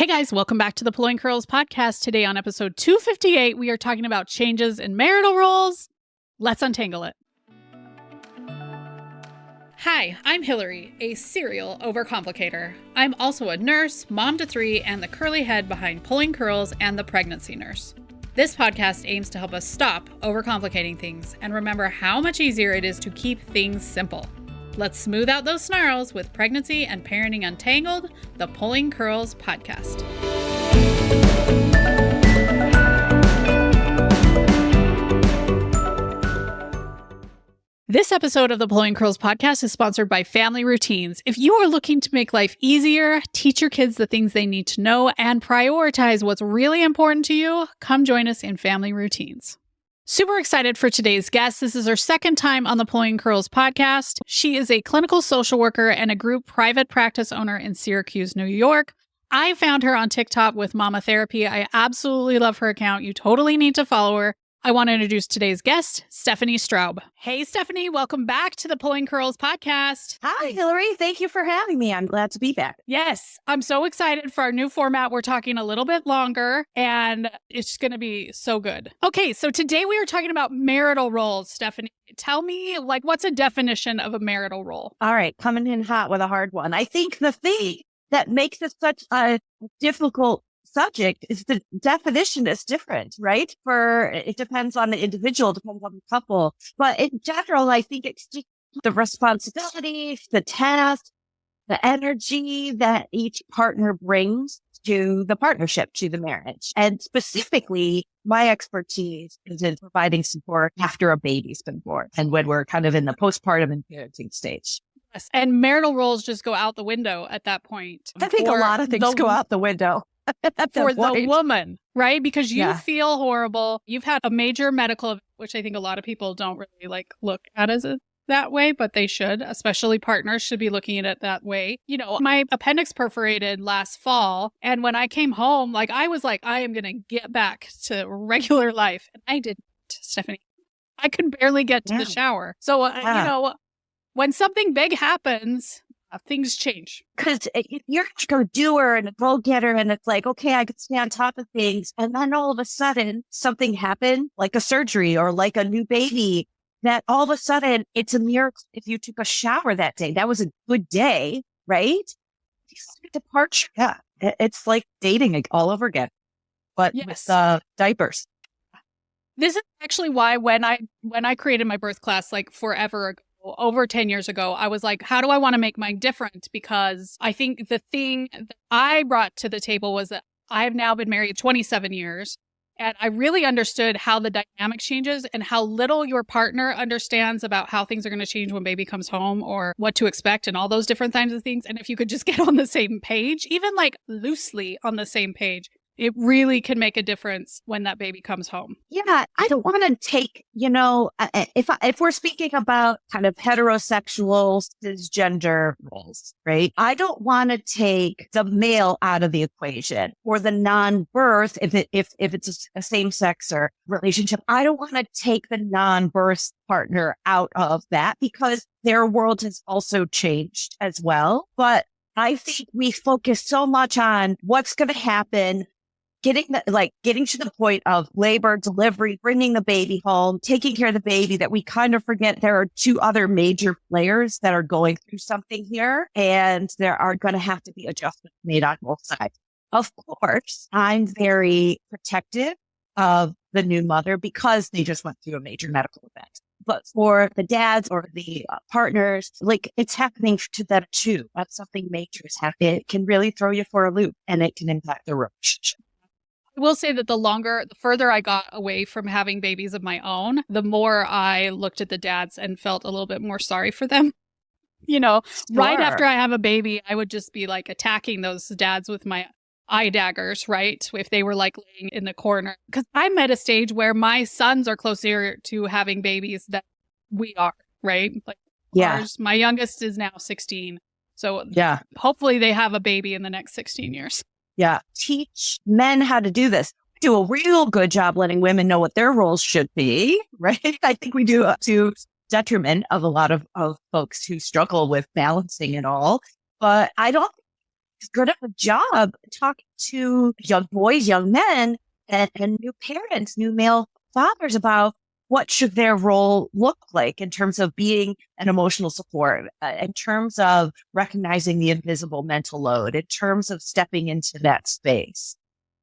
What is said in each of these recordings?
Hey guys, welcome back to the Pulling Curls podcast. Today on episode 258, we are talking about changes in marital roles. Let's untangle it. Hi, I'm Hilary, a serial overcomplicator. I'm also a nurse, mom to three, and the curly head behind Pulling Curls and the Pregnancy Nurse. This podcast aims to help us stop overcomplicating things and remember how much easier it is to keep things simple. Let's smooth out those snarls with Pregnancy and Parenting Untangled, the Pulling Curls podcast. This episode of the Pulling Curls podcast is sponsored by Family Routines. If you are looking to make life easier, teach your kids the things they need to know, and prioritize what's really important to you, come join us in Family Routines. Super excited for today's guest. This is her second time on the Pulling Curls podcast. She is a clinical social worker and a group private practice owner in Syracuse, New York. I found her on TikTok with Mama Therapy. I absolutely love her account. You totally need to follow her. I want to introduce today's guest, Stephanie Straub. Hey, Stephanie, welcome back to the Pulling Curls podcast. Hi, Hilary. Thank you for having me. I'm glad to be back. Yes, I'm so excited for our new format. We're talking a little bit longer, and it's going to be so good. Okay, so today we are talking about marital roles. Stephanie, tell me, what's a definition of a marital role? All right, coming in hot with a hard one. I think the thing that makes this such a difficult subject is the definition is different, right? It depends on the individual, depends on the couple. But in general, I think it's just the responsibility, the task, the energy that each partner brings to the partnership, to the marriage. And specifically, my expertise is in providing support after a baby's been born and when we're kind of in the postpartum and parenting stage. Yes, and marital roles just go out the window at that point. I think a lot of things go out the window. For the woman, right? Because you feel horrible. You've had a major medical, which I think a lot of people don't really look at as that way, but they should, especially partners should be looking at it that way. You know, my appendix perforated last fall. And when I came home, I was like, I am going to get back to regular life. And I didn't, Stephanie. I could barely get to the shower. So, when something big happens, things change. Because you're a doer and a go-getter, and it's like, okay, I could stay on top of things. And then all of a sudden, something happened, like a surgery or like a new baby, that all of a sudden, it's a miracle if you took a shower that day. That was a good day, right? It's like a departure. Yeah. It's like dating all over again, but with diapers. This is actually why when I created my birth class, forever ago, over 10 years ago, I was like, how do I want to make mine different? Because I think the thing that I brought to the table was that I have now been married 27 years. And I really understood how the dynamic changes and how little your partner understands about how things are going to change when baby comes home or what to expect and all those different kinds of things. And if you could just get on the same page, even loosely on the same page, it really can make a difference when that baby comes home. Yeah, I don't want to take, if we're speaking about kind of heterosexual cisgender roles, right? I don't want to take the male out of the equation or the non-birth if it's a same-sex or relationship. I don't want to take the non-birth partner out of that because their world has also changed as well. But I think we focus so much on what's going to happen, getting to the point of labor, delivery, bringing the baby home, taking care of the baby, that we kind of forget there are two other major players that are going through something here. And there are going to have to be adjustments made on both sides. Of course, I'm very protective of the new mother because they just went through a major medical event. But for the dads or the partners, it's happening to them too. When something major is happening, it can really throw you for a loop and it can impact the relationship. I will say that the further I got away from having babies of my own, the more I looked at the dads and felt a little bit more sorry for them. Right after I have a baby, I would just be attacking those dads with my eye daggers, right? If they were laying in the corner. Because I'm at a stage where my sons are closer to having babies than we are, right? My youngest is now 16. So hopefully they have a baby in the next 16 years. Yeah. Teach men how to do this. Do a real good job letting women know what their roles should be, right? I think we do to detriment of a lot of folks who struggle with balancing it all. But I don't as good of a job talking to young boys, young men, and new parents, new male fathers about what should their role look like in terms of being an emotional support, in terms of recognizing the invisible mental load, in terms of stepping into that space,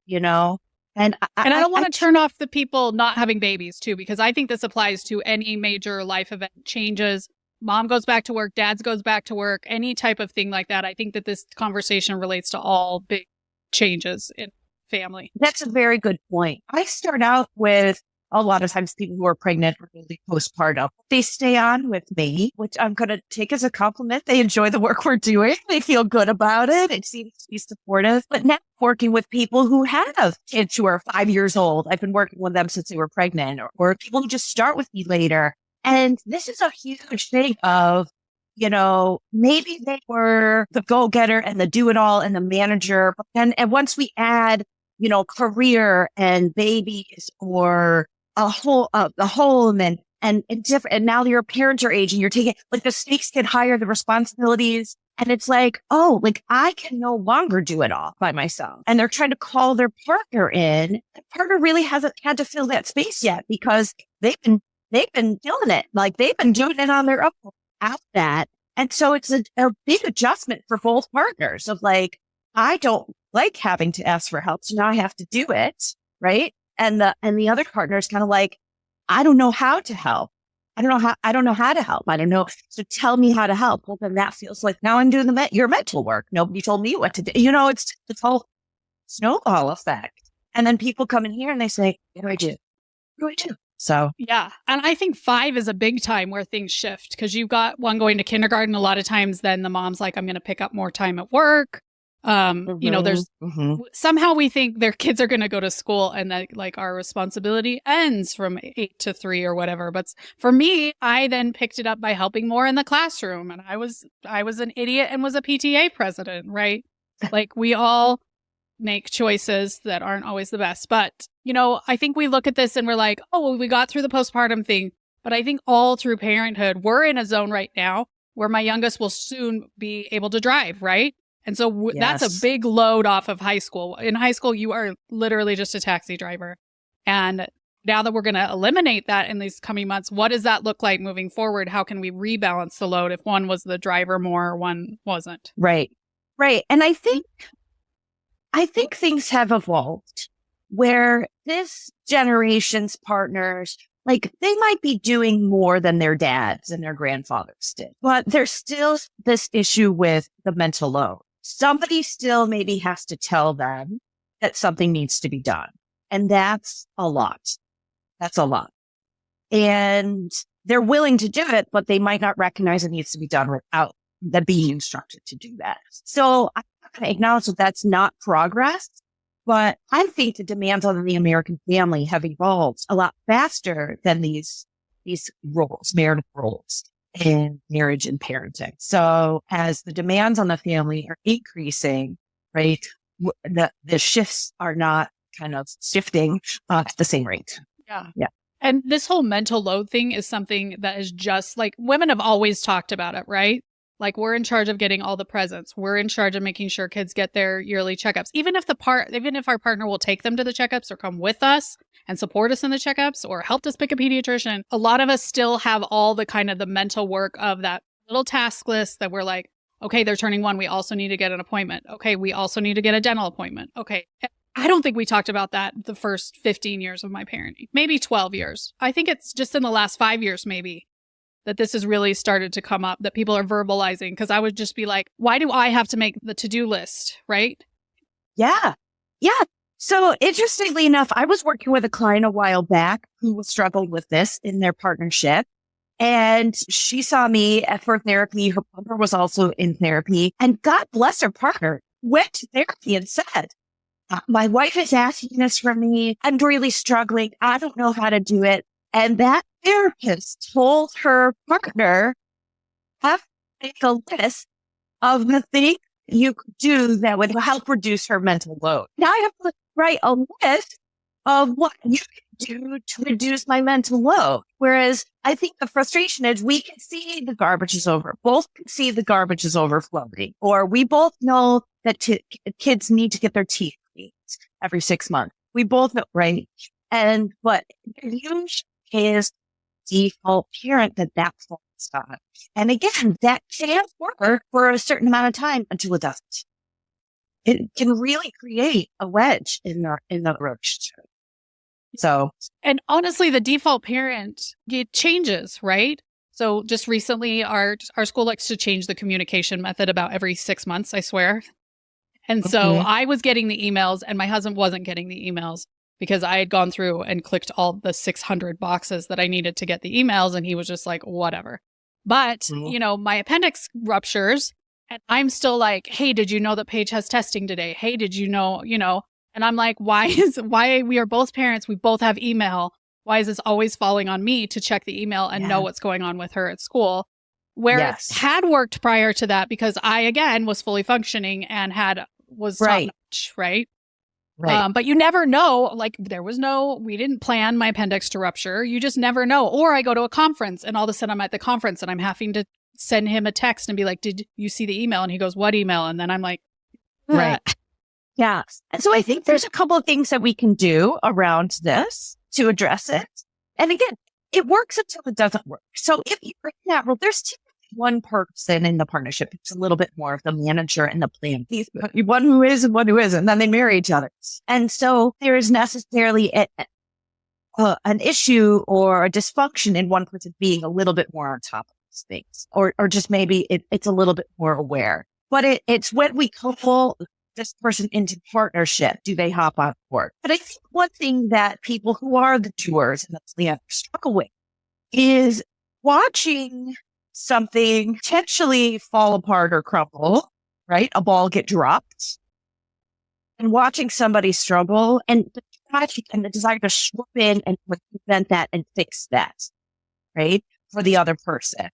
you know? And I don't want to turn off the people not having babies too, because I think this applies to any major life event changes. Mom goes back to work, dad goes back to work, any type of thing like that. I think that this conversation relates to all big changes in family. That's a very good point. I start out with a lot of times people who are pregnant or really postpartum, they stay on with me, which I'm going to take as a compliment. They enjoy the work we're doing. They feel good about it. It seems to be supportive. But now working with people who have kids who are 5 years old. I've been working with them since they were pregnant, or people who just start with me later. And this is a huge thing of, you know, maybe they were the go-getter and the do-it-all and the manager. And once we add, you know, career and babies or a home and different, and now your parents are aging, you're taking, like, the stakes get higher, the responsibilities. And it's like, oh, like, I can no longer do it all by myself. And they're trying to call their partner in. The partner really hasn't had to fill that space yet because they've been doing it. Like, they've been doing it on their own out that. And so it's a big adjustment for both partners of like, I don't like having to ask for help. So now I have to do it. Right. And the other partner is kind of like, I don't know how to help. I don't know how to help. I don't know. So tell me how to help. Well, then that feels like now I'm doing your mental work. Nobody told me what to do. You know, it's whole snowball effect. And then people come in here and they say, what do I do? What do I do? So, yeah. And I think 5 is a big time where things shift because you've got one going to kindergarten. A lot of times then the mom's like, I'm going to pick up more time at work. You know, there's somehow we think their kids are going to go to school and that like our responsibility ends from 8 to 3 or whatever. But for me, I then picked it up by helping more in the classroom. And I was an idiot and was a PTA president, right? Like we all make choices that aren't always the best. But, you know, I think we look at this and we're like, oh, well, we got through the postpartum thing. But I think all through parenthood, we're in a zone right now where my youngest will soon be able to drive, right? And so that's a big load off of high school. In high school, you are literally just a taxi driver. And now that we're going to eliminate that in these coming months, what does that look like moving forward? How can we rebalance the load if one was the driver more, one wasn't? Right. Right. And I think things have evolved where this generation's partners, like they might be doing more than their dads and their grandfathers did, but there's still this issue with the mental load. Somebody still maybe has to tell them that something needs to be done. And that's a lot. That's a lot. And they're willing to do it, but they might not recognize it needs to be done without them being instructed to do that. So I acknowledge that that's not progress, but I think the demands on the American family have evolved a lot faster than these roles, marital roles in marriage and parenting. So as the demands on the family are increasing, right, the shifts are not kind of shifting at the same rate. Yeah. Yeah. And this whole mental load thing is something that is just like women have always talked about it, right? Like we're in charge of getting all the presents. We're in charge of making sure kids get their yearly checkups. Even if our partner will take them to the checkups or come with us and support us in the checkups or help us pick a pediatrician, a lot of us still have all the kind of the mental work of that little task list that we're like, okay, they're turning 1. We also need to get an appointment. Okay, we also need to get a dental appointment. Okay. I don't think we talked about that the first 15 years of my parenting, maybe 12 years. I think it's just in the last 5 years, maybe, that this has really started to come up, that people are verbalizing. Because I would just be like, why do I have to make the to-do list, right? Yeah. Yeah. So interestingly enough, I was working with a client a while back who was struggling with this in their partnership. And she saw me for therapy. Her partner was also in therapy. And God bless her partner, went to therapy and said, my wife is asking this from me. I'm really struggling. I don't know how to do it. And that therapist told her partner, have to make a list of the things you could do that would help reduce her mental load. Now I have to write a list of what you can do to reduce my mental load. Whereas I think the frustration is we can see the garbage is over. Both can see the garbage is overflowing. Or we both know that kids need to get their teeth cleaned every 6 months. We both know, right? And but there usually is default parent that falls on. And again, that can work for a certain amount of time until it doesn't. It can really create a wedge in the relationship. So, and honestly, the default parent, it changes, right? So just recently, our school likes to change the communication method about every 6 months, I swear. And so I was getting the emails and my husband wasn't getting the emails because I had gone through and clicked all the 600 boxes that I needed to get the emails. And he was just like, whatever. But, my appendix ruptures and I'm still like, hey, did you know that Paige has testing today? Hey, did you know, and I'm like, why we are both parents. We both have email. Why is this always falling on me to check the email and know what's going on with her at school? Where it had worked prior to that because I, again, was fully functioning and was top-notch, right? Right. But you never know, like we didn't plan my appendix to rupture. You just never know. Or I go to a conference and all of a sudden I'm at the conference and I'm having to send him a text and be like, did you see the email? And he goes, what email? And then I'm like, right. Yeah. And so I think there's a couple of things that we can do around this to address it. And again, it works until it doesn't work. So if you're in that role, there's typically one person in the partnership. It's a little bit more of the manager and the plan. One who is and one who isn't. And then they marry each other. And so there is necessarily an issue or a dysfunction in one person being a little bit more on top of these things, or just maybe it's a little bit more aware. But it's when we couple this person into partnership, do they hop on board? But I think one thing that people who are the doers and the planners struggle with is watching something potentially fall apart or crumble, right? A ball get dropped and watching somebody struggle and the desire to swoop in and prevent that and fix that, right? For the other person.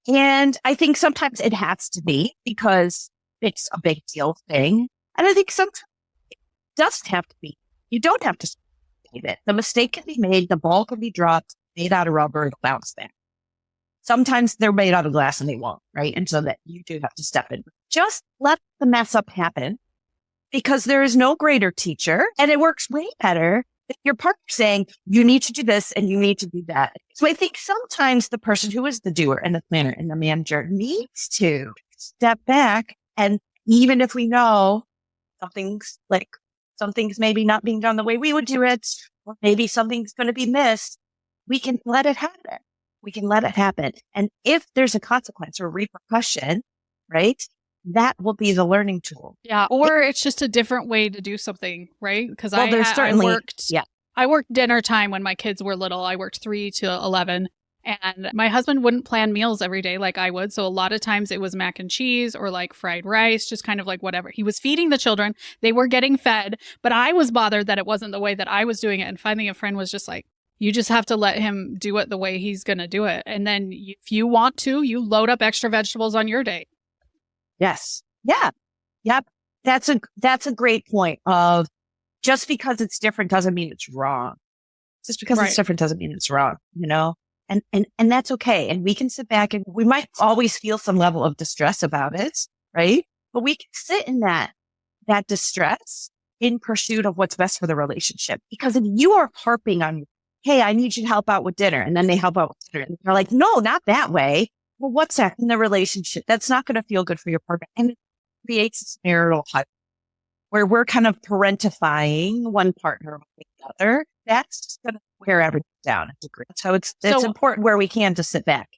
And I think sometimes it has to be because it's a big deal thing. And I think sometimes it doesn't have to be. You don't have to save it. The mistake can be made. The ball can be dropped, made out of rubber, it'll bounce back. Sometimes they're made out of glass and they won't, right? And so that you do have to step in. Just let the mess up happen because there is no greater teacher and it works way better if your partner saying, you need to do this and you need to do that. So I think sometimes the person who is the doer and the planner and the manager needs to step back. And even if we know something's maybe not being done the way we would do it, or maybe something's going to be missed, we can let it happen. We can let it happen. And if there's a consequence or repercussion, right, that will be the learning tool. Yeah. Or it's just a different way to do something, right? Because I worked dinner time when my kids were little. I worked 3 to 11. And my husband wouldn't plan meals every day like I would. So a lot of times it was mac and cheese or like fried rice, just kind of like whatever. He was feeding the children. They were getting fed. But I was bothered that it wasn't the way that I was doing it. And finally a friend was just like, you just have to let him do it the way he's going to do it. And then if you want to, you load up extra vegetables on your day. Yes. Yeah. Yep. That's a great point of just because it's different doesn't mean it's wrong. Just because it's different doesn't mean it's wrong, And that's okay. And we can sit back and we might always feel some level of distress about it, right? But we can sit in that distress in pursuit of what's best for the relationship. Because if you are harping on, hey, I need you to help out with dinner. And then they help out with dinner. And they're like, no, not that way. Well, what's that in the relationship? That's not going to feel good for your partner. And it creates this marital hut where we're kind of parentifying one partner with the other. That's just going to wear everything down. So it's important where we can to sit back.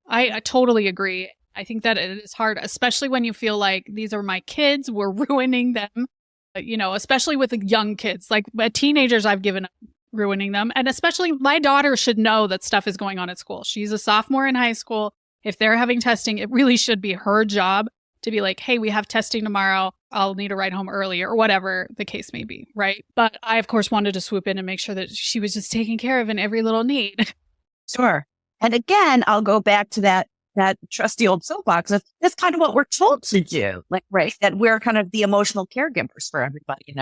I totally agree. I think that it is hard, especially when you feel like these are my kids, we're ruining them, especially with the young kids. Like teenagers, I've given up ruining them. And especially my daughter should know that stuff is going on at school. She's a sophomore in high school. If they're having testing, it really should be her job to be like, hey, we have testing tomorrow. I'll need to ride home early or whatever the case may be, right? But I, of course, wanted to swoop in and make sure that she was just taken care of in every little need. Sure. And again, I'll go back to that trusty old soapbox. That's kind of what we're told to do, right? That we're kind of the emotional caregivers for everybody and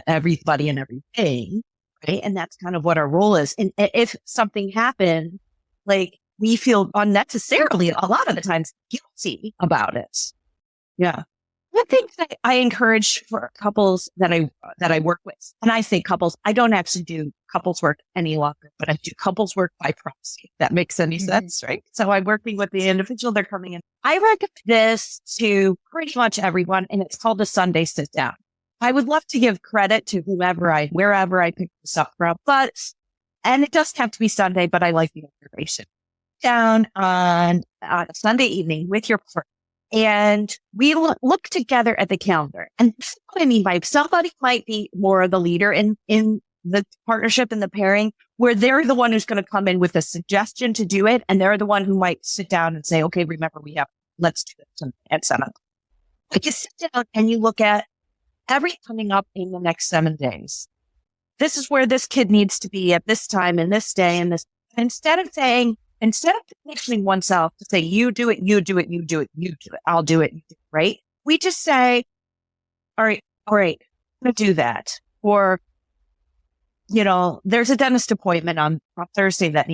everything, right? And that's kind of what our role is. And if something happened, we feel unnecessarily, a lot of the times, guilty about it. Yeah. One thing that I encourage for couples that I work with, and I say couples, I don't actually do couples work any longer, but I do couples work by proxy. If that makes any sense, right? So I'm working with the individual, they're coming in. I recommend this to pretty much everyone, and it's called a Sunday sit down. I would love to give credit to wherever I pick this up from, and it doesn't have to be Sunday, but I like the information. Down on a Sunday evening with your partner. And we look together at the calendar. And this is what I mean by somebody might be more of the leader in the partnership and the pairing, where they're the one who's going to come in with a suggestion to do it. And they're the one who might sit down and say, okay, remember, let's do this and set up. But you sit down and you look at everything coming up in the next 7 days. This is where this kid needs to be at this time and this day and this. Instead of conditioning oneself to say, you do it, you do it, you do it, you do it, I'll do it, right? We just say, all right, I'm going to do that. Or, there's a dentist appointment on Thursday that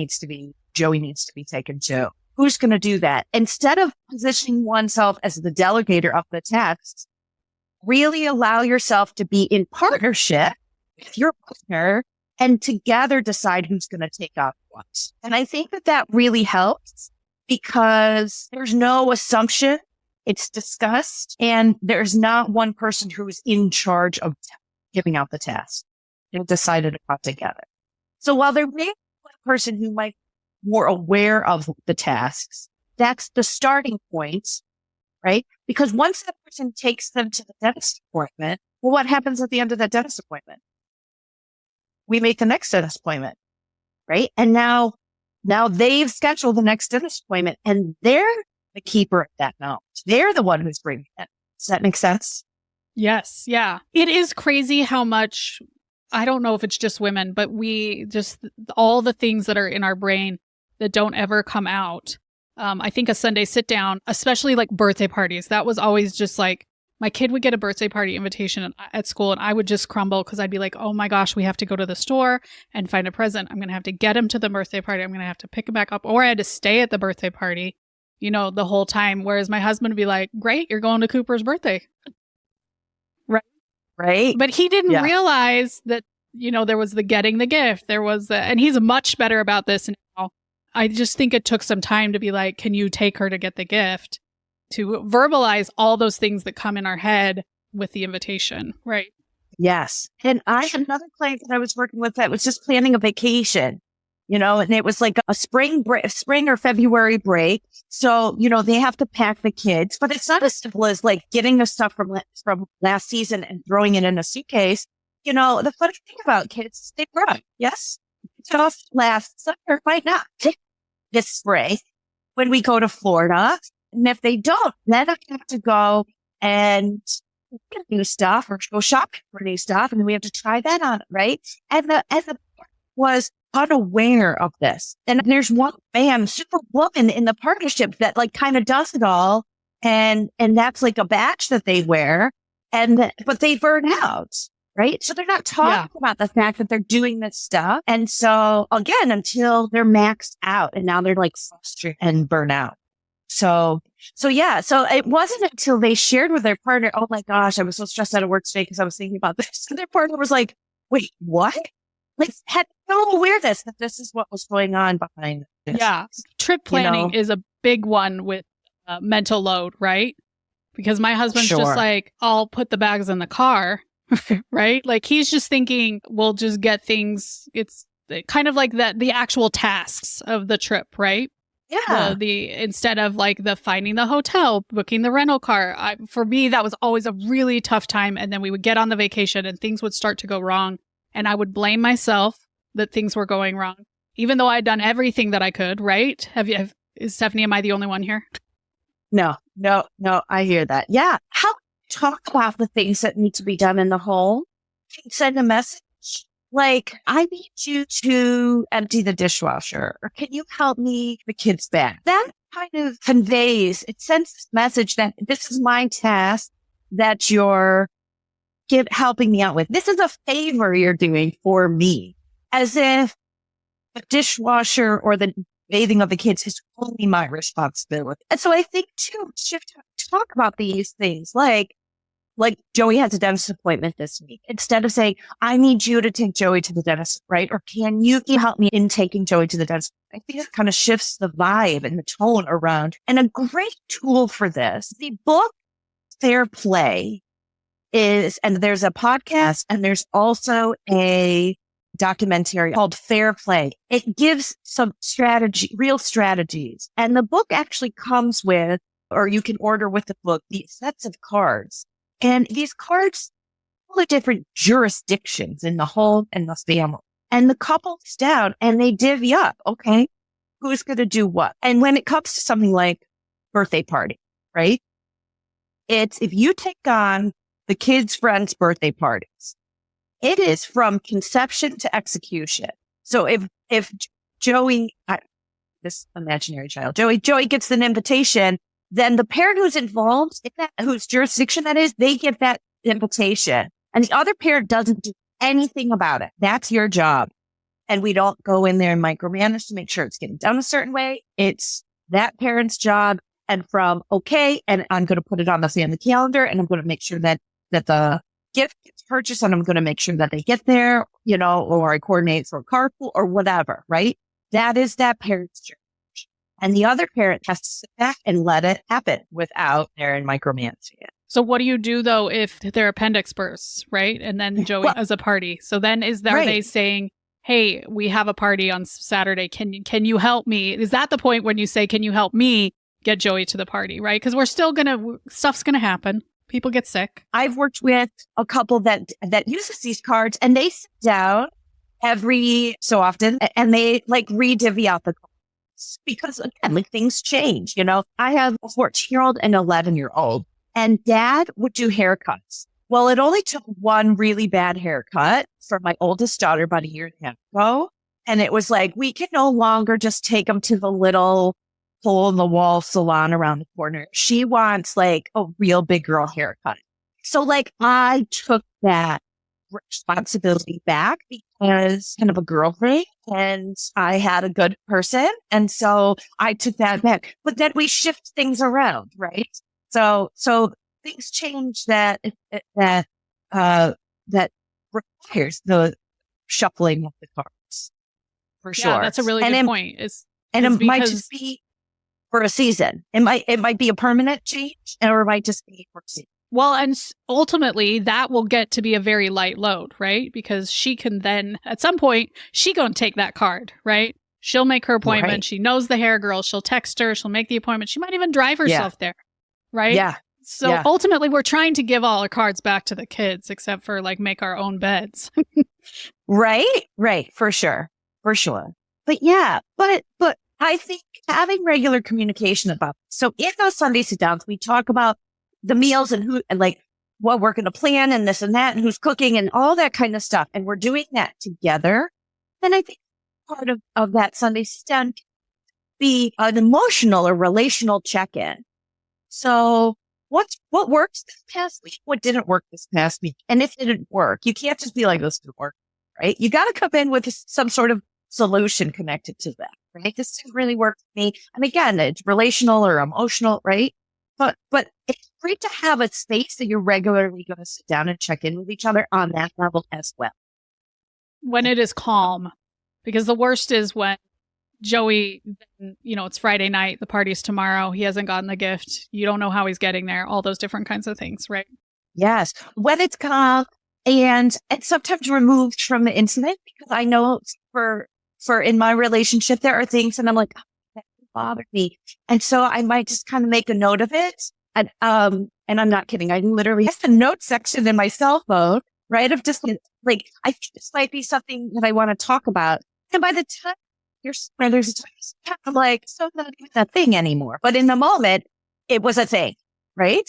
Joey needs to be taken to. Who's going to do that? Instead of positioning oneself as the delegator of the tasks, really allow yourself to be in partnership with your partner and together decide who's going to take up what. And I think that really helps because there's no assumption. It's discussed and there's not one person who's in charge of giving out the task. They're decided upon together. So while there may be one person who might be more aware of the tasks, that's the starting point, right? Because once that person takes them to the dentist appointment, well, what happens at the end of that dentist appointment? We make the next dentist appointment, right? And now they've scheduled the next dentist appointment and they're the keeper of that knowledge. They're the one who's bringing it. Does that make sense? Yes. Yeah. It is crazy how much, I don't know if it's just women, but we just, all the things that are in our brain that don't ever come out. I think a Sunday sit down, especially like birthday parties, that was always just like, my kid would get a birthday party invitation at school and I would just crumble because I'd be like, oh my gosh, we have to go to the store and find a present. I'm going to have to get him to the birthday party. I'm going to have to pick him back up. Or I had to stay at the birthday party, the whole time. Whereas my husband would be like, great, you're going to Cooper's birthday. Right. But he didn't realize that, there was the getting the gift. There was and he's much better about this now. I just think it took some time to be like, can you take her to get the gift? To verbalize all those things that come in our head with the invitation, right? Yes. And I had another client that I was working with that was just planning a vacation, and it was like a spring or February break. So, they have to pack the kids, but it's not as simple as like getting the stuff from last season and throwing it in a suitcase. The funny thing about kids is they grow. Yes. It's off last summer. Why not this spring when we go to Florida? And if they don't, then I have to go and get new stuff or go shopping for new stuff. And then we have to try that on, right? And the was unaware of this. And there's one super woman in the partnership that like kind of does it all. And that's like a batch that they wear but they burn out, right? So they're not talking about the fact that they're doing this stuff. And so again, until they're maxed out and now they're like frustrated and burn out. So it wasn't until they shared with their partner, oh my gosh, I was so stressed out at work today because I was thinking about this. And their partner was like, wait, what? Like, had no awareness that this is what was going on behind this. Yeah. Trip planning is a big one with mental load, right? Because my husband's just like, I'll put the bags in the car, right? Like he's just thinking we'll just get things. It's kind of like the actual tasks of the trip, right? Yeah. Instead of like the finding the hotel, booking the rental car. For me, that was always a really tough time. And then we would get on the vacation and things would start to go wrong. And I would blame myself that things were going wrong, even though I'd done everything that I could, right? Stephanie, am I the only one here? No, I hear that. Yeah. How talk about the things that need to be done in the home? Send a message. Like, I need you to empty the dishwasher, or can you help me the kids' bag? That kind of it sends this message that this is my task that you're helping me out with. This is a favor you're doing for me, as if the dishwasher or the bathing of the kids is only my responsibility. And so I think too, we should talk about these things like, like Joey has a dentist appointment this week. Instead of saying, I need you to take Joey to the dentist, right? Or can you help me in taking Joey to the dentist? I think it kind of shifts the vibe and the tone around. And a great tool for this, the book Fair Play is, and there's a podcast and there's also a documentary called Fair Play. It gives some real strategies. And the book actually comes with, or you can order with the book, these sets of cards. And these cards, all the different jurisdictions in the home and the family. And the couple's down and they divvy up. Okay, who's going to do what? And when it comes to something like birthday party, right? It's if you take on the kids' friends' birthday parties, it is from conception to execution. So if Joey, this imaginary child, Joey gets an invitation, then the parent who's involved in that, whose jurisdiction that is, they get that invitation. And the other parent doesn't do anything about it. That's your job. And we don't go in there and micromanage to make sure it's getting done a certain way. It's that parent's job. And from, okay, and I'm going to put it on the family calendar and I'm going to make sure that the gift gets purchased and I'm going to make sure that they get there, or I coordinate for a carpool or whatever, right? That is that parent's job. And the other parent has to sit back and let it happen without their micromanaging it. So what do you do, though, if their appendix bursts, right? And then Joey has a party. So then are they saying, hey, we have a party on Saturday. Can you help me? Is that the point when you say, can you help me get Joey to the party, right? Because we're still stuff's going to happen. People get sick. I've worked with a couple that uses these cards and they sit down every so often and they re-divvy out the cards. Because again, things change, I have a 14-year-old and 11-year-old and dad would do haircuts. Well, it only took one really bad haircut for my oldest daughter about a year and a half ago. And it was like, we can no longer just take them to the little hole in the wall salon around the corner. She wants a real big girl haircut. So I took that responsibility back because kind of a girl thing and I had a good person. And so I took that back, but then we shift things around, right? So things change that requires the shuffling of the cards for sure. Yeah, that's a really good point. It might just be for a season. It might be a permanent change or it might just be for a season. Well, and ultimately that will get to be a very light load, right? Because she can then, at some point, she gonna take that card, right? She'll make her appointment. Right. She knows the hair girl. She'll text her. She'll make the appointment. She might even drive herself there, right? Yeah. So ultimately, we're trying to give all our cards back to the kids, except for make our own beds. Right. For sure. But yeah, but I think having regular communication about, so in those Sunday sit downs, we talk about the meals and who, and what we're going to plan and this and that and who's cooking and all that kind of stuff. And we're doing that together. Then I think part of that Sunday sit down can be an emotional or relational check-in. So what works this past week? What didn't work this past week? And if it didn't work, you can't just be like, this didn't work, right? You got to come in with some sort of solution connected to that, right? This didn't really work for me. And again, it's relational or emotional, right? But it's great to have a space that you're regularly going to sit down and check in with each other on that level as well. When it is calm, because the worst is when Joey, it's Friday night, the party's tomorrow, he hasn't gotten the gift, you don't know how he's getting there, all those different kinds of things, right? Yes. When it's calm and sometimes removed from the incident, because I know for in my relationship, there are things and I'm like, that bothered me. And so I might just kind of make a note of it. And I'm not kidding. I literally have a note section in my cell phone, right? Of just I think this might be something that I want to talk about. And by the time I'm like, so not even a thing anymore. But in the moment, it was a thing, right?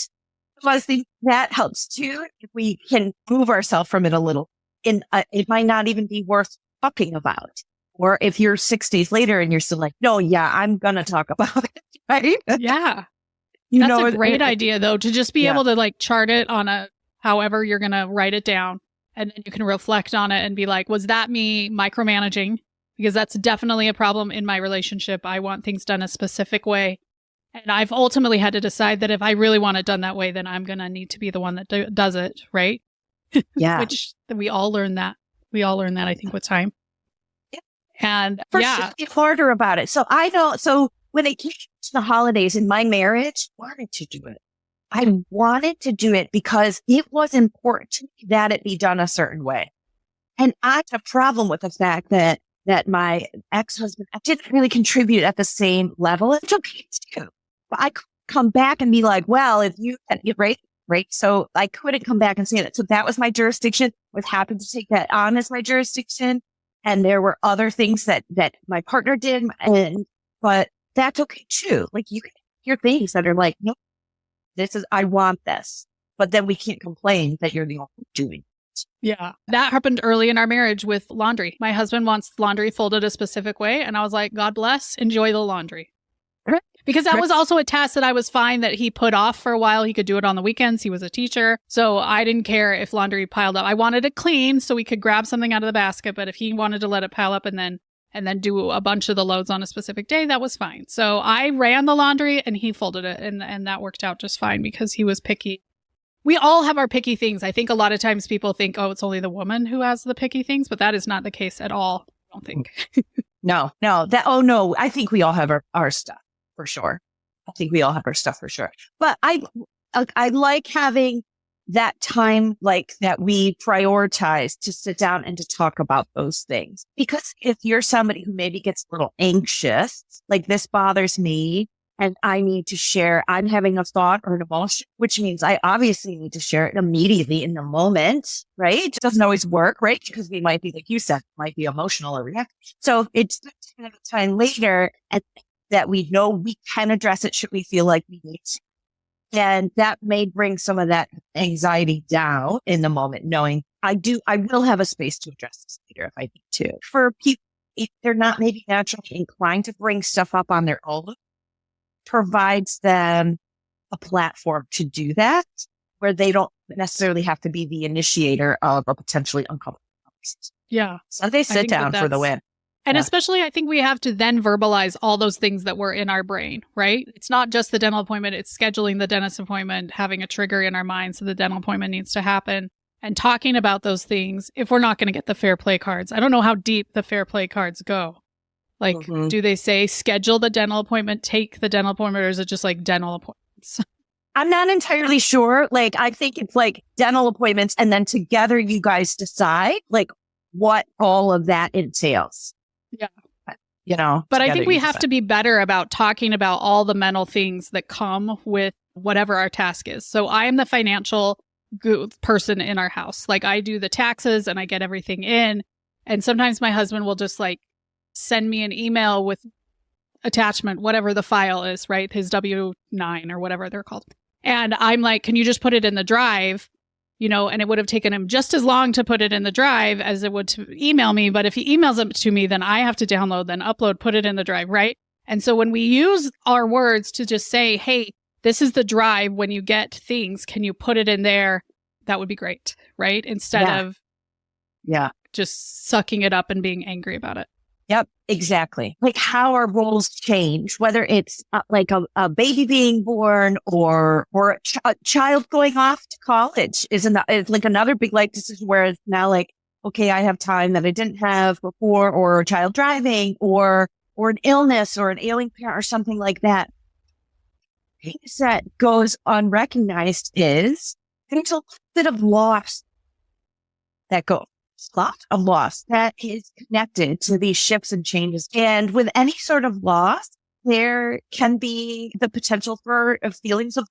So I think that helps too. If we can move ourselves from it a little, it might not even be worth talking about. Or if you're 6 days later and you're still like, no, yeah, I'm going to talk about it, right? Yeah. That's a great idea, though, to just be able to chart it on however you're going to write it down. And then you can reflect on it and be like, was that me micromanaging? Because that's definitely a problem in my relationship. I want things done a specific way. And I've ultimately had to decide that if I really want it done that way, then I'm going to need to be the one that does it, right? Yeah. Which we all learn that. We all learn that, I think, with time. Yeah. And For sure, be harder about it. So I know, so when it came to the holidays in my marriage, I wanted to do it. I wanted to do it because it was important to me that it be done a certain way. And I had a problem with the fact that my ex-husband didn't really contribute at the same level. It's okay too. But I could come back and be like, well, if you, right? So I couldn't come back and say that. So that was my jurisdiction. I was happy to take that on as my jurisdiction. And there were other things that my partner did. But that's okay too. Like you can hear things that are like, nope, I want this. But then we can't complain that you're the only one doing it. Yeah. That happened early in our marriage with laundry. My husband wants laundry folded a specific way. And I was like, God bless, enjoy the laundry. Because that was also a task that I was fine that he put off for a while. He could do it on the weekends. He was a teacher. So I didn't care if laundry piled up. I wanted it clean so we could grab something out of the basket. But if he wanted to let it pile up and then do a bunch of the loads on a specific day, that was fine. So I ran the laundry and he folded it. And that worked out just fine because he was picky. We all have our picky things. I think a lot of times people think, oh, it's only the woman who has the picky things, but that is not the case at all. I don't think. No. I think we all have our stuff for sure. I think we all have our stuff for sure. But I like having that time, like that we prioritize to sit down and to talk about those things. Because if you're somebody who maybe gets a little anxious, like this bothers me, and I need to share, I'm having a thought or an emotion, which means I obviously need to share it immediately in the moment, right? It doesn't always work, right? Because we might be, like you said, might be emotional or reactive. So it's time later and that we know we can address it should we feel like we need to. And that may bring some of that anxiety down in the moment, knowing I will have a space to address this later if I need to. For people, if they're not maybe naturally inclined to bring stuff up on their own, provides them a platform to do that where they don't necessarily have to be the initiator of a potentially uncomfortable conversation. Yeah. So they sit down for the win. And especially I think we have to then verbalize all those things that were in our brain, right? It's not just the dental appointment. It's scheduling the dentist appointment, having a trigger in our mind. So the dental appointment needs to happen and talking about those things if we're not going to get the fair play cards. I don't know how deep the fair play cards go. Like, do they say schedule the dental appointment, take the dental appointment, or is it just like dental appointments? I'm not entirely sure. Like, I think it's like dental appointments and then together you guys decide like what all of that entails. Yeah. You know, but I think we have to be better about talking about all the mental things that come with whatever our task is. So I am the financial person in our house. Like I do the taxes and I get everything in. And sometimes my husband will just like send me an email with attachment, whatever the file is, right? His W-9 or whatever they're called. And I'm like, can you just put it in the drive? You know, and it would have taken him just as long to put it in the drive as it would to email me. But if he emails it to me, then I have to download, then upload, put it in the drive, right? And so when we use our words to just say, hey, this is the drive. When you get things, can you put it in there? That would be great, right? Instead of just sucking it up and being angry about it. Yep, exactly. Like how our roles change, whether it's like a baby being born or a child going off to college is like another big life decision where it's now like, okay, I have time that I didn't have before, or a child driving or an illness or an ailing parent or something like that. Things that goes unrecognized is there's a bit of loss that goes. Lot of loss that is connected to these shifts and changes. And with any sort of loss, there can be the potential for feelings of.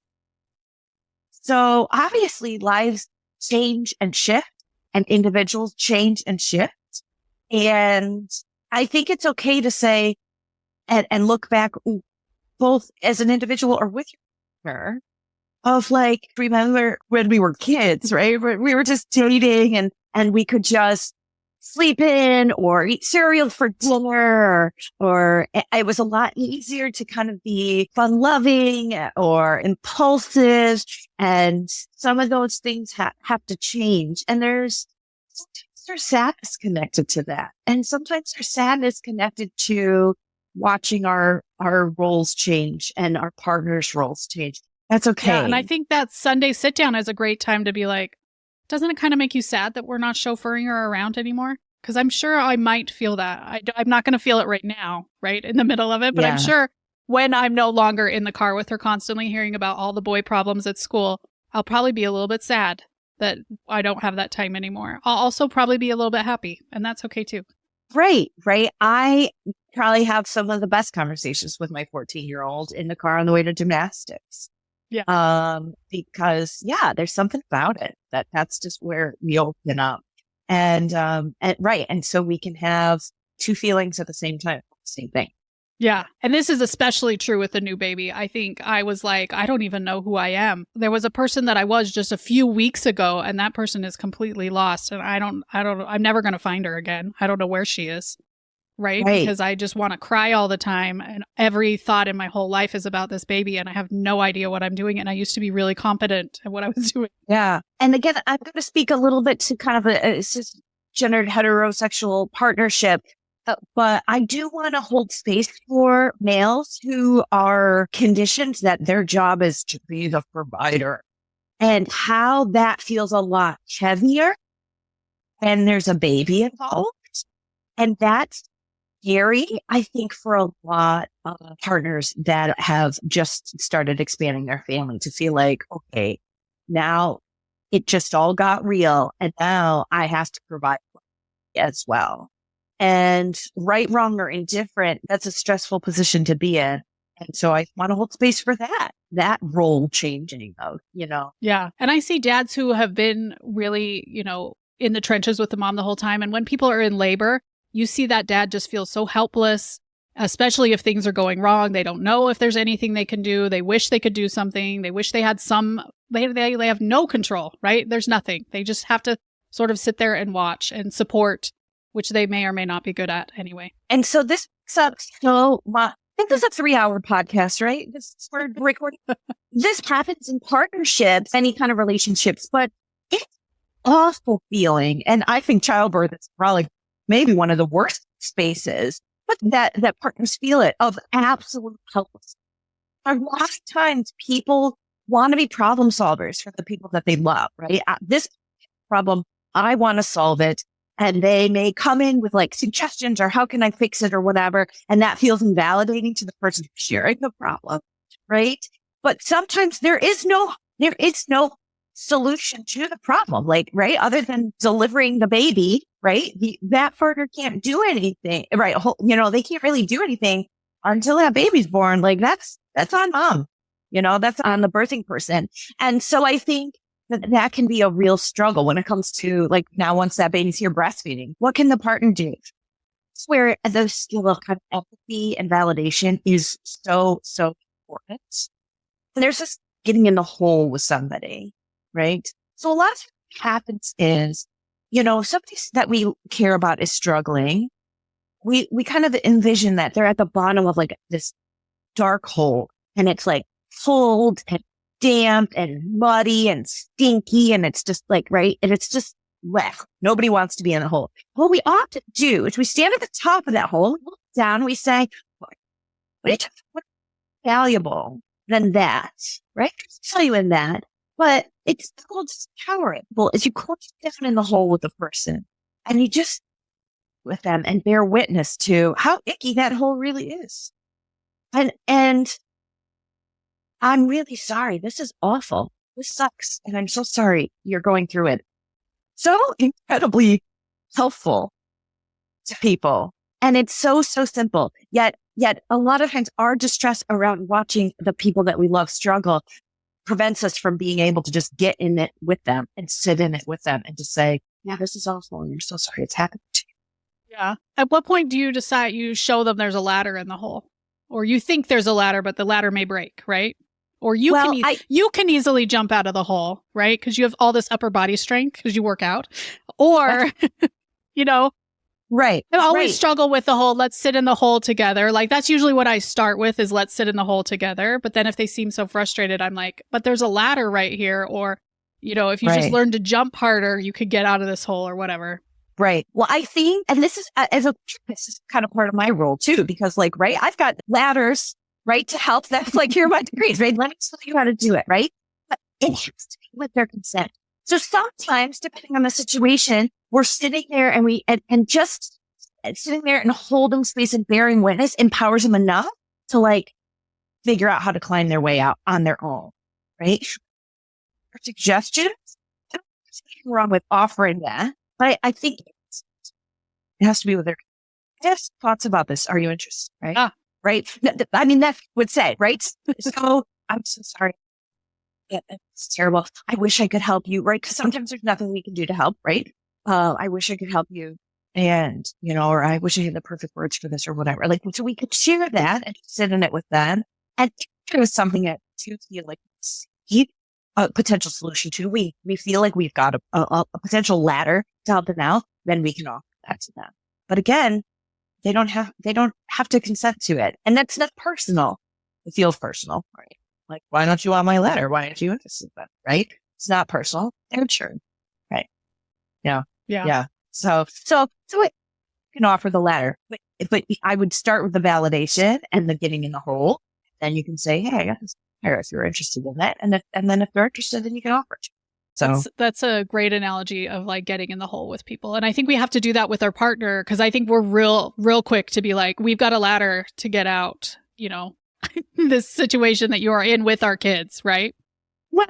So obviously lives change and shift and individuals change and shift. And I think it's okay to say and look back both as an individual or with your partner of like, remember when we were kids, right? We were just dating and we could just sleep in or eat cereal for dinner, or it was a lot easier to kind of be fun-loving or impulsive. And some of those things have to change. And there's sadness connected to that. And sometimes there's sadness connected to watching our roles change and our partners' roles change. That's okay. Yeah, and I think that Sunday sit down is a great time to be like, doesn't it kind of make you sad that we're not chauffeuring her around anymore? Because I'm sure I might feel that. I'm not going to feel it right now, right in the middle of it. But I'm sure when I'm no longer in the car with her constantly hearing about all the boy problems at school, I'll probably be a little bit sad that I don't have that time anymore. I'll also probably be a little bit happy, and that's okay too. Right. I probably have some of the best conversations with my 14-year-old in the car on the way to gymnastics. Yeah. Because there's something about it that's just where we open up. And so we can have two feelings at the same time, same thing. Yeah. And this is especially true with the new baby. I think I was like, I don't even know who I am. There was a person that I was just a few weeks ago, and that person is completely lost. And I'm never going to find her again. I don't know where she is. Right? Because I just want to cry all the time. And every thought in my whole life is about this baby. And I have no idea what I'm doing. And I used to be really competent at what I was doing. Yeah. And again, I'm going to speak a little bit to kind of a cisgendered heterosexual partnership. But I do want to hold space for males who are conditioned that their job is to be the provider, and how that feels a lot heavier when there's a baby involved. And that's scary, I think, for a lot of partners that have just started expanding their family to feel like, okay, now it just all got real, and now I have to provide as well. And right, wrong, or indifferent, that's a stressful position to be in. And so I want to hold space for that role changing of, Yeah. And I see dads who have been really, in the trenches with the mom the whole time. And when people are in labor, you see that dad just feels so helpless, especially if things are going wrong. They don't know if there's anything they can do. They wish they could do something. They wish they had they have no control, right? There's nothing. They just have to sort of sit there and watch and support, which they may or may not be good at anyway. And so this sucks so much. I think this is a 3-hour podcast, right? We're recording. This happens in partnerships, any kind of relationships, but it's awful feeling. And I think childbirth is probably maybe one of the worst spaces, but that partners feel it, of absolute helplessness. A lot of times people want to be problem solvers for the people that they love, right? This problem, I want to solve it. And they may come in with like suggestions or how can I fix it or whatever. And that feels invalidating to the person sharing the problem, right? But sometimes there is no solution to the problem, like, right? Other than delivering the baby, right? That partner can't do anything, right? They can't really do anything until that baby's born. Like that's on mom, that's on the birthing person. And so I think that can be a real struggle when it comes to, like, now once that baby's here breastfeeding, what can the partner do? It's where the skill of kind of empathy and validation is so, so important. And there's just getting in the hole with somebody, right? So a lot of what happens is, somebody that we care about is struggling. We kind of envision that they're at the bottom of like this dark hole, and it's like cold and damp and muddy and stinky, and it's just like, right? And it's just left. Nobody wants to be in the hole. What we ought to do is we stand at the top of that hole, look down, and we say, what's valuable than that, right? There's value in that, but it's called powerful as you close down in the hole with the person, and you just with them and bear witness to how icky that hole really is. And I'm really sorry. This is awful. This sucks. And I'm so sorry you're going through it. So incredibly helpful to people. And it's so, so simple. Yet a lot of times our distress around watching the people that we love struggle prevents us from being able to just get in it with them and sit in it with them and just say, yeah, this is awful. And you're so sorry it's happened to you. Yeah. At what point do you decide you show them there's a ladder in the hole? Or you think there's a ladder, but the ladder may break, right? Or you can easily jump out of the hole, right? Because you have all this upper body strength because you work out. Or, Right. I always struggle with the whole, let's sit in the hole together. Like that's usually what I start with is let's sit in the hole together. But then if they seem so frustrated, I'm like, but there's a ladder right here. Or, if you just learn to jump harder, you could get out of this hole or whatever. Right. Well, I think, and this is, this is kind of part of my role too, because like, right, I've got ladders, right, to help them, like, here are my degrees, right? Let me show you how to do it, right? But it has to be with their consent. So sometimes, depending on the situation, we're sitting there and just sitting there and holding space and bearing witness empowers them enough to like figure out how to climb their way out on their own, right? Or suggestions, there's nothing wrong with offering that. But I think it has to be with their just thoughts about this. Are you interested? Right. Right. I mean, that would say, right. So I'm so sorry. Yeah, it's terrible. I wish I could help you. Right. Because sometimes there's nothing we can do to help. Right. I wish I could help you. And, or I wish I had the perfect words for this or whatever. Like, so we could share that and sit in it with them. And it was something that to feel like a potential solution to. We feel like we've got a potential ladder to help them out, then we can offer that to them. But again, they don't have to consent to it. And that's not personal. It feels personal, right? Like, why don't you want my ladder? Why aren't you interested in that? Right? It's not personal. They're insured. Right. Yeah. So you can offer the ladder, but I would start with the validation and the getting in the hole. Then you can say, hey, if you're interested in that. And then if they're interested, then you can offer it. So that's a great analogy of like getting in the hole with people. And I think we have to do that with our partner because I think we're real quick to be like, we've got a ladder to get out, this situation that you are in with our kids, right? Well,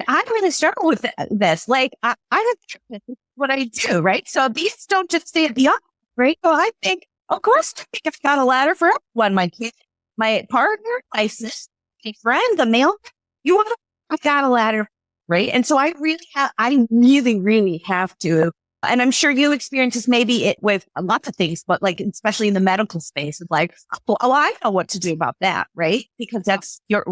I really struggle with this. Like, I have what I do, right? So these don't just stay at the office, right? So I think, of course, I've got a ladder for everyone. My kid, my partner, my sister, my friend, the male, I've got a ladder, right? And so I really have to. And I'm sure you experience this maybe it with lots of things, but like, especially in the medical space, it's like, oh, I know what to do about that, right? Because that's your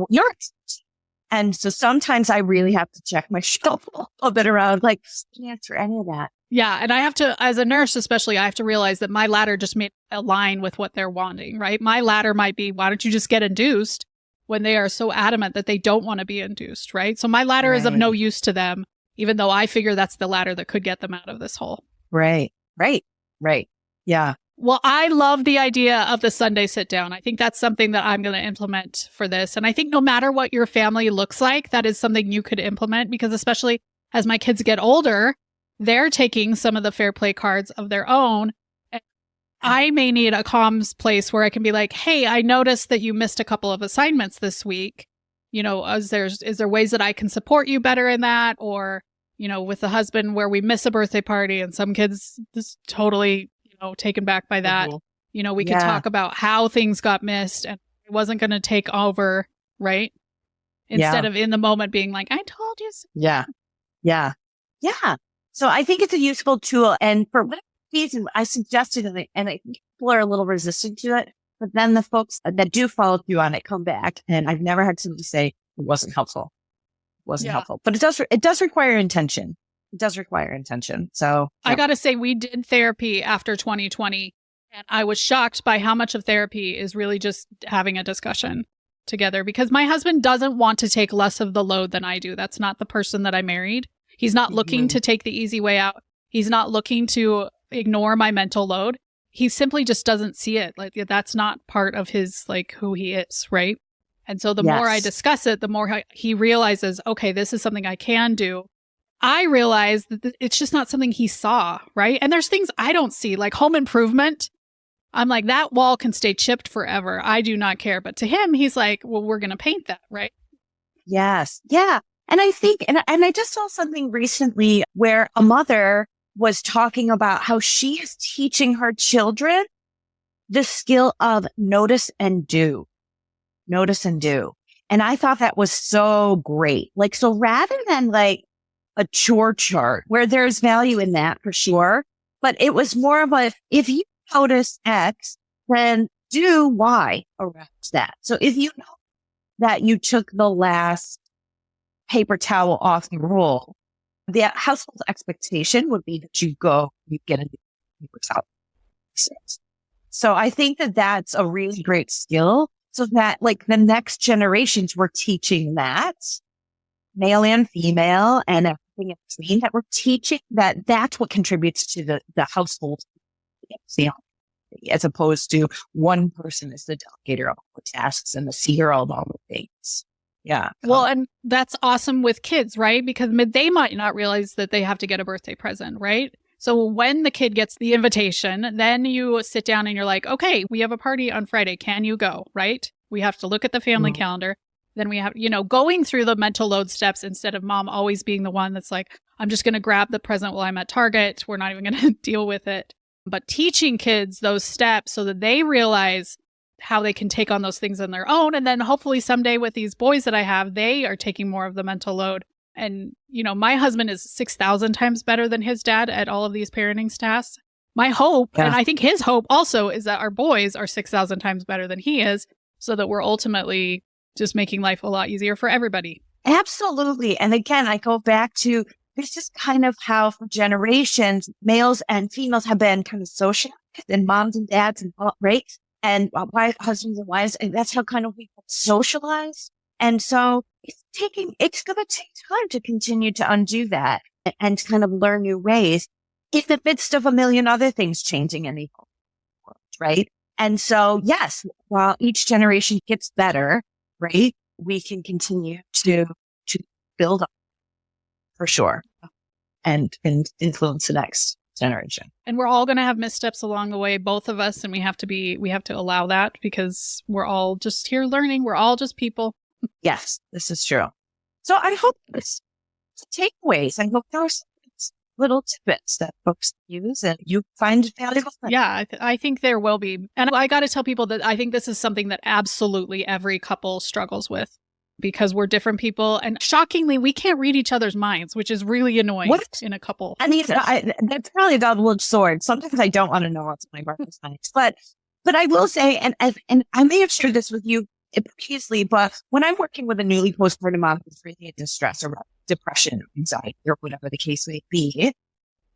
and so sometimes I really have to check my shelf a little bit around, like, can't answer any of that. Yeah. And I have to, as a nurse especially, I have to realize that my ladder just may align with what they're wanting, right? My ladder might be, why don't you just get induced when they are so adamant that they don't want to be induced, right? So my ladder is of no use to them, even though I figure that's the ladder that could get them out of this hole. Right. Yeah. Well, I love the idea of the Sunday sit down. I think that's something that I'm going to implement for this. And I think no matter what your family looks like, that is something you could implement because especially as my kids get older, they're taking some of the fair play cards of their own. And I may need a comms place where I can be like, hey, I noticed that you missed a couple of assignments this week. Is there ways that I can support you better in that? Or, with the husband where we miss a birthday party and some kids just totally taken back by that. Mm-hmm. We could talk about how things got missed and it wasn't going to take over, right? Instead of in the moment being like, I told you so. Yeah. So I think it's a useful tool. And for whatever reason, I suggested it and I think people are a little resistant to it. But then the folks that do follow through on it come back. And I've never had somebody say it wasn't helpful. But it does require intention. So I got to say, we did therapy after 2020 and I was shocked by how much of therapy is really just having a discussion together because my husband doesn't want to take less of the load than I do. That's not the person that I married. He's not looking to take the easy way out. He's not looking to ignore my mental load. He simply just doesn't see it. Like that's not part of his, like who he is. Right. And so the more I discuss it, the more he realizes, okay, this is something I can do. I realize that it's just not something he saw, right? And there's things I don't see, like home improvement. I'm like, that wall can stay chipped forever. I do not care. But to him, he's like, well, we're going to paint that, right? Yes. Yeah. And I think, and I just saw something recently where a mother was talking about how she is teaching her children the skill of notice and do. And I thought that was so great. Like, so rather than like a chore chart where there's value in that for sure, but it was more of a, if you notice X, then do Y around that. So if you know that you took the last paper towel off the roll, the household expectation would be that you get a new paper towel. So I think that that's a really great skill. So that like the next generations we're teaching that, male and female, and everything in between, that we're teaching that that's what contributes to the household, as opposed to one person is the delegator of all the tasks and the seer of all the things. Yeah. Well, and that's awesome with kids, right? Because they might not realize that they have to get a birthday present, right? So when the kid gets the invitation, then you sit down and you're like, okay, we have a party on Friday. Can you go? Right? We have to look at the family calendar. Then we have, going through the mental load steps instead of mom always being the one that's like, I'm just going to grab the present while I'm at Target. We're not even going to deal with it. But teaching kids those steps so that they realize how they can take on those things on their own. And then hopefully someday with these boys that I have, they are taking more of the mental load. And, my husband is 6,000 times better than his dad at all of these parenting tasks. My hope, and I think his hope also, is that our boys are 6,000 times better than he is, so that we're ultimately just making life a lot easier for everybody. Absolutely. And again, I go back to, this is kind of how for generations, males and females have been kind of socialized, and moms and dads and right? And husbands and wives. And that's how kind of we socialize. And so it's going to take time to continue to undo that and kind of learn new ways in the midst of a million other things changing in the world, right? And so, yes, while each generation gets better, right, we can continue to build up for sure and influence the next generation. And we're all going to have missteps along the way, both of us, and we have to allow that, because we're all just here learning. We're all just people. Yes, this is true. So I hope this takeaways, I hope there are some little tidbits that folks use and you find valuable. Yeah, I think there will be. And I got to tell people that I think this is something that absolutely every couple struggles with, because we're different people. And shockingly, we can't read each other's minds, which is really annoying in a couple. I mean, that's probably a double-edged sword. Sometimes I don't want to know what's my partner's minds. But I will say, and I may have shared this with you previously, but when I'm working with a newly postpartum mom who's really in distress or depression, anxiety, or whatever the case may be,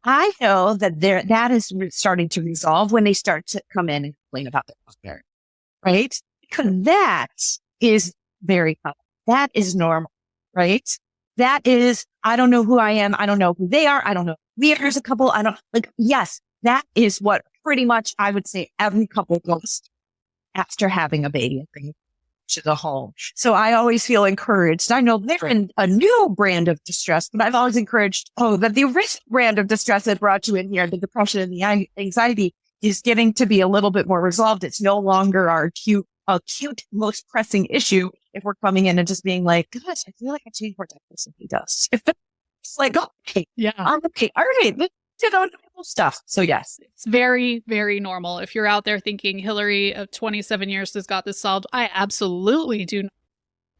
I know that that is starting to resolve when they start to come in and complain about their partner, right? Because that is very common. That is normal, right? That is, I don't know who I am. I don't know who they are. I don't know if there's a couple. Yes, that is what pretty much I would say every couple goes after having a baby and bringing to the home. So I always feel encouraged. I know they're in a new brand of distress, but I've always encouraged, that the original brand of distress that brought you in here, the depression and the anxiety, is getting to be a little bit more resolved. It's no longer our acute, most pressing issue. If we're coming in and just being like, gosh, I feel like I changed more time than he does. If it's like, okay, yeah, I'm okay. All right. Stuff. So yes, it's very, very normal. If you're out there thinking Hilary of 27 years has got this solved, I absolutely do not.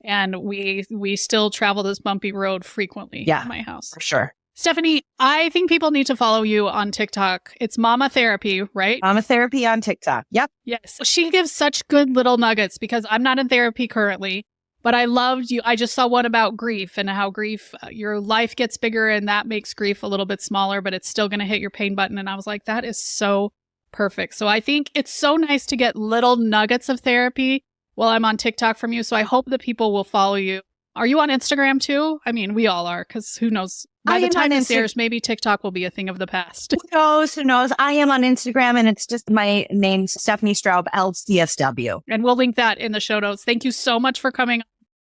And we still travel this bumpy road frequently at my house. For sure. Stephanie, I think people need to follow you on TikTok. It's Mama Therapy, right? Mama Therapy on TikTok. Yep. Yes. She gives such good little nuggets, because I'm not in therapy currently. But I loved you. I just saw one about grief and how grief, your life gets bigger and that makes grief a little bit smaller, but it's still going to hit your pain button. And I was like, that is so perfect. So I think it's so nice to get little nuggets of therapy while I'm on TikTok from you. So I hope that people will follow you. Are you on Instagram too? I mean, we all are, because who knows? By the time this airs, maybe TikTok will be a thing of the past. Who knows? I am on Instagram, and it's just my name, Stephanie Straub, LCSW. And we'll link that in the show notes. Thank you so much for coming.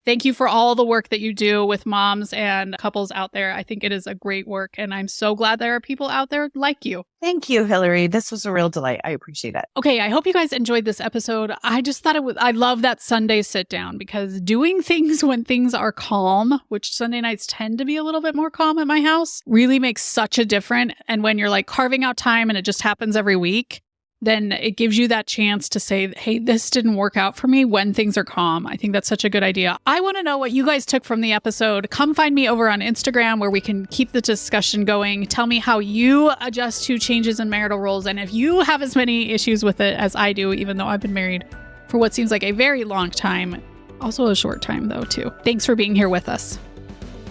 Thank you for all the work that you do with moms and couples out there. I think it is a great work, and I'm so glad there are people out there like you. Thank you, Hilary. This was a real delight. I appreciate it. Okay, I hope you guys enjoyed this episode. I just thought I love that Sunday sit down, because doing things when things are calm, which Sunday nights tend to be a little bit more calm at my house, really makes such a difference. And when you're like carving out time and it just happens every week, then it gives you that chance to say, hey, this didn't work out for me when things are calm. I think that's such a good idea. I want to know what you guys took from the episode. Come find me over on Instagram, where we can keep the discussion going. Tell me how you adjust to changes in marital roles, and if you have as many issues with it as I do, even though I've been married for what seems like a very long time. Also a short time, though, too. Thanks for being here with us.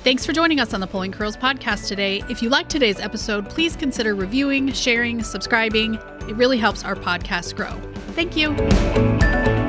Thanks for joining us on the Pulling Curls podcast today. If you liked today's episode, please consider reviewing, sharing, subscribing. It really helps our podcast grow. Thank you.